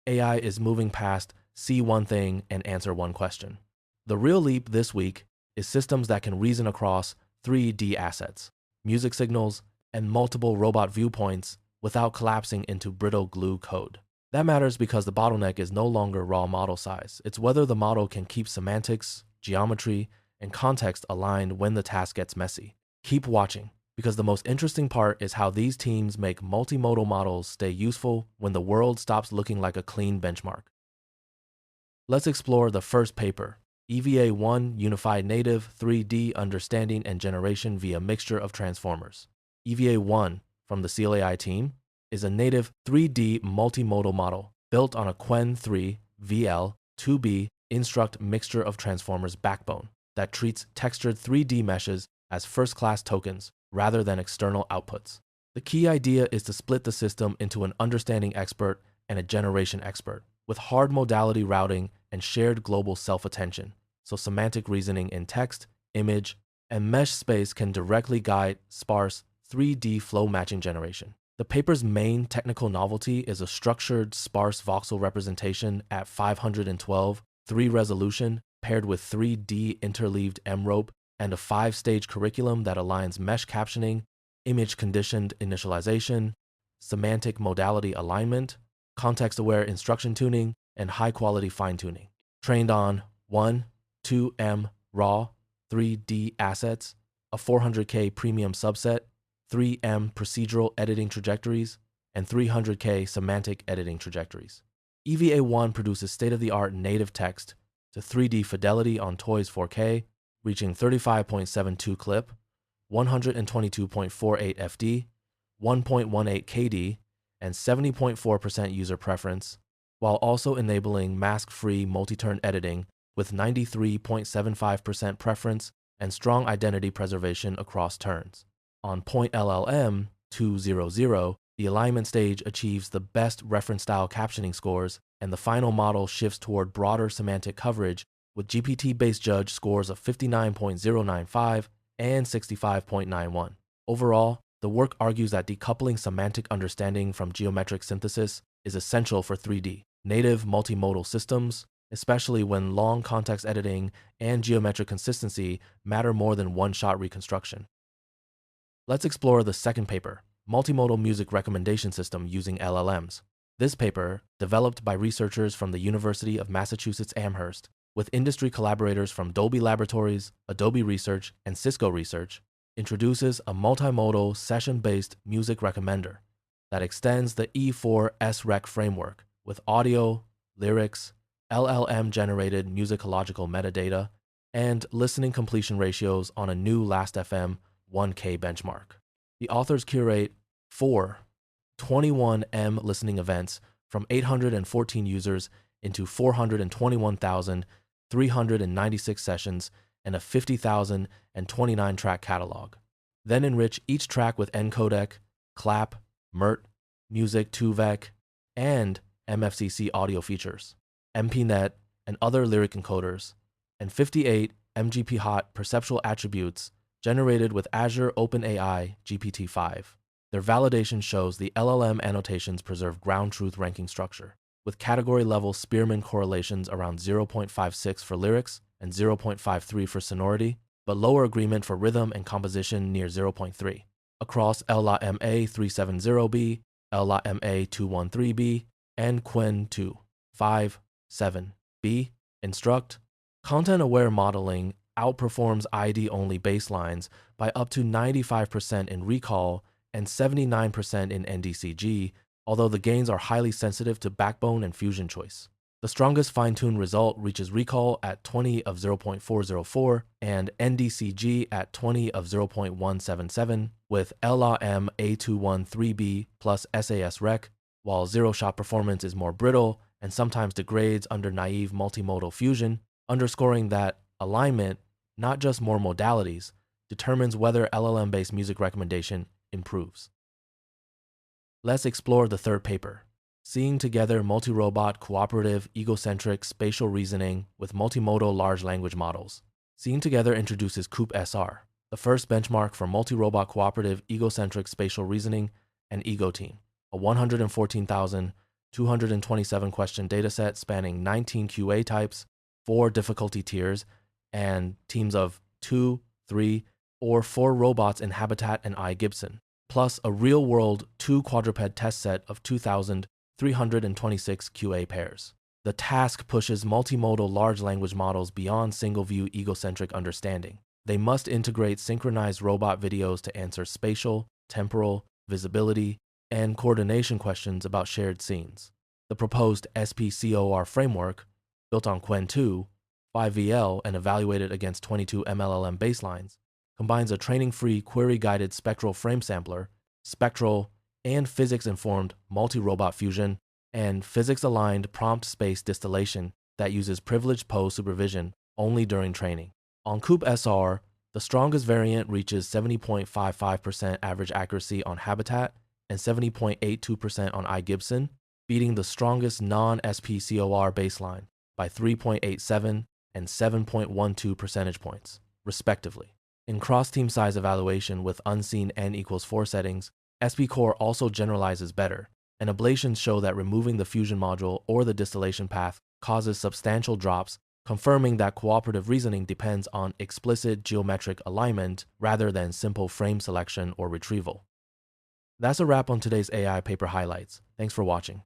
AI is moving past see one thing and answer one question. The real leap this week is systems that can reason across 3D assets, music signals, and multiple robot viewpoints without collapsing into brittle glue code. That matters because the bottleneck is no longer raw model size. It's whether the model can keep semantics, geometry, and context aligned when the task gets messy. Keep watching, because the most interesting part is how these teams make multimodal models stay useful when the world stops looking like a clean benchmark. Let's explore the first paper, EVA1 Unified Native 3D Understanding and Generation via Mixture of Transformers. EVA1 from the CLAI team is a native 3D multimodal model built on a Qwen 3 VL2B Instruct Mixture of Transformers backbone that treats textured 3D meshes as first-class tokens rather than external outputs. The key idea is to split the system into an understanding expert and a generation expert, with hard modality routing and shared global self-attention, so semantic reasoning in text, image, and mesh space can directly guide sparse 3D flow matching generation. The paper's main technical novelty is a structured sparse voxel representation at 512 3 resolution paired with 3D interleaved MROPE and a 5-stage curriculum that aligns mesh captioning, image-conditioned initialization, semantic modality alignment, context-aware instruction tuning, and high-quality fine-tuning. Trained on 1, 2M raw 3D assets, a 400K premium subset, 3M procedural editing trajectories, and 300K semantic editing trajectories. EVA1 produces state-of-the-art native text to 3D fidelity on Toys 4K, reaching 35.72 clip, 122.48 FD, 1.18 KD, and 70.4% user preference, while also enabling mask-free multi-turn editing with 93.75% preference and strong identity preservation across turns. On Point LLM 200, the alignment stage achieves the best reference style captioning scores, and the final model shifts toward broader semantic coverage with GPT-based judge scores of 59.095 and 65.91. Overall, the work argues that decoupling semantic understanding from geometric synthesis is essential for 3D native multimodal systems, especially when long context editing and geometric consistency matter more than one-shot reconstruction. Let's explore the second paper, Multimodal Music Recommendation System using LLMs. This paper, developed by researchers from the University of Massachusetts Amherst, with industry collaborators from Dolby Laboratories, Adobe Research, and Cisco Research, introduces a multimodal session-based music recommender that extends the E4 SREC framework with audio, lyrics, LLM-generated musicological metadata, and listening completion ratios on a new Last.fm 1K benchmark. The authors curate 4 21M listening events from 814 users into 421,396 sessions and a 50,029 track catalog. Then enrich each track with encodec, clap, MERT, music 2vec, and MFCC audio features, MPNet, and other lyric encoders, and 58 MGP-hot perceptual attributes generated with Azure OpenAI GPT-5. Their validation shows the LLM annotations preserve ground truth ranking structure, with category-level Spearman correlations around 0.56 for lyrics and 0.53 for sonority, but lower agreement for rhythm and composition near 0.3. Across LLM-A 370B, LLM-A 213B, and Qwen 2, 5, 7B, Instruct, content-aware modeling outperforms ID-only baselines by up to 95% in recall and 79% in NDCG, although the gains are highly sensitive to backbone and fusion choice. The strongest fine-tuned result reaches recall at 20 of 0.404 and NDCG at 20 of 0.177 with LLM A213B plus SAS Rec, while zero-shot performance is more brittle and sometimes degrades under naive multimodal fusion, underscoring that alignment, not just more modalities, determines whether LLM-based music recommendation improves. Let's explore the third paper, Seeing Together Multi-Robot Cooperative Egocentric Spatial Reasoning with Multimodal Large Language Models. Seeing Together introduces COOP-SR, the first benchmark for multi-robot cooperative egocentric spatial reasoning, and EgoTeam, a 114,000 227 question dataset spanning 19 QA types, 4 difficulty tiers, and teams of 2, 3, or 4 robots in Habitat and iGibson, plus a real-world 2 quadruped test set of 2,326 QA pairs. The task pushes multimodal large language models beyond single-view egocentric understanding. They must integrate synchronized robot videos to answer spatial, temporal, visibility, and coordination questions about shared scenes. The proposed SPCOR framework, built on Qwen 2, 5VL, and evaluated against 22 MLLM baselines, combines a training-free query-guided spectral frame sampler, spectral and physics-informed multi-robot fusion, and physics-aligned prompt space distillation that uses privileged pose supervision only during training. On CoopSR, the strongest variant reaches 70.55% average accuracy on Habitat and 70.82% on iGibson, beating the strongest non-SPCOR baseline by 3.87 and 7.12 percentage points, respectively. In cross-team size evaluation with unseen n=4 settings, SPCore also generalizes better, and ablations show that removing the fusion module or the distillation path causes substantial drops, confirming that cooperative reasoning depends on explicit geometric alignment rather than simple frame selection or retrieval. That's a wrap on today's AI paper highlights. Thanks for watching.